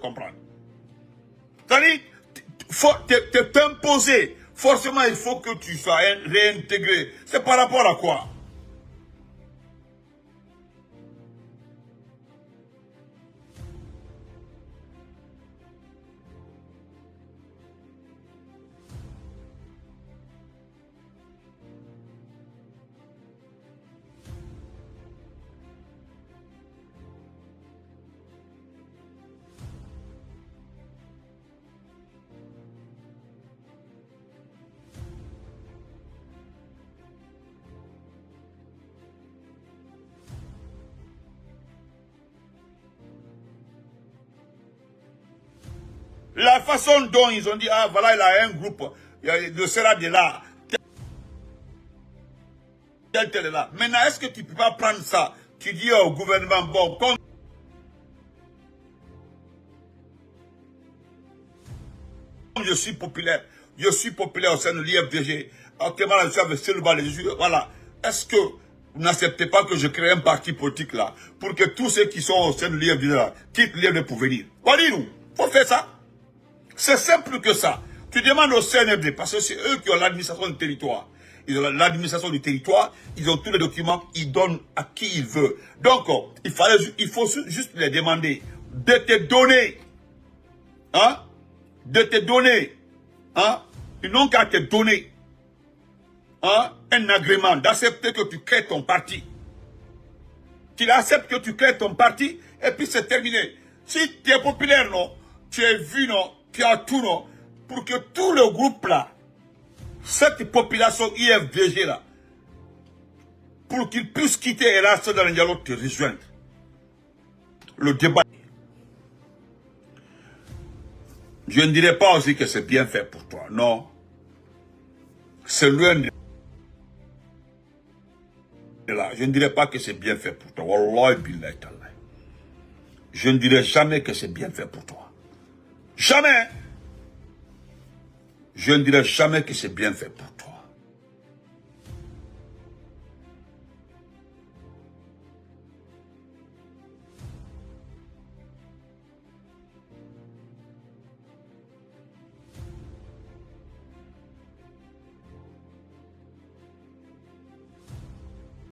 comprendre. C'est-à-dire, t'imposer, forcément il faut que tu sois réintégré. C'est par rapport à quoi? La façon dont ils ont dit, ah voilà, il a un groupe, le Sera de là, tel est là. Maintenant, est-ce que tu ne peux pas prendre ça? Tu dis au gouvernement, bon, comme je suis populaire au sein de l'IFDG, actuellement, je suis avec Selouba, voilà. Est-ce que vous n'acceptez pas que je crée un parti politique là, pour que tous ceux qui sont au sein de l'IFDG là, quittent l'IFDG pour venir? Voilà, nous, faut faire ça. C'est simple que ça. Tu demandes au CNFD, parce que c'est eux qui ont l'administration du territoire. Ils ont l'administration du territoire, ils ont tous les documents, ils donnent à qui ils veulent. Donc, il faut juste les demander de te donner, hein, de te donner, hein, ils n'ont qu'à te donner, hein, un agrément, d'accepter que tu crées ton parti. Tu acceptes que tu crées ton parti, et puis c'est terminé. Si tu es populaire, non, tu es vu, non, tu as tout, non, pour que tout le groupe là, cette population IFDG là, pour qu'ils puissent quitter et rester dans le dialogue, te rejoindre. Le débat. Je ne dirais pas aussi que c'est bien fait pour toi, non. C'est loin de là. Je ne dirais pas que c'est bien fait pour toi. Wallahi billahi ta'ala. Je ne dirais jamais que c'est bien fait pour toi. Jamais. Je ne dirais jamais que c'est bien fait pour toi.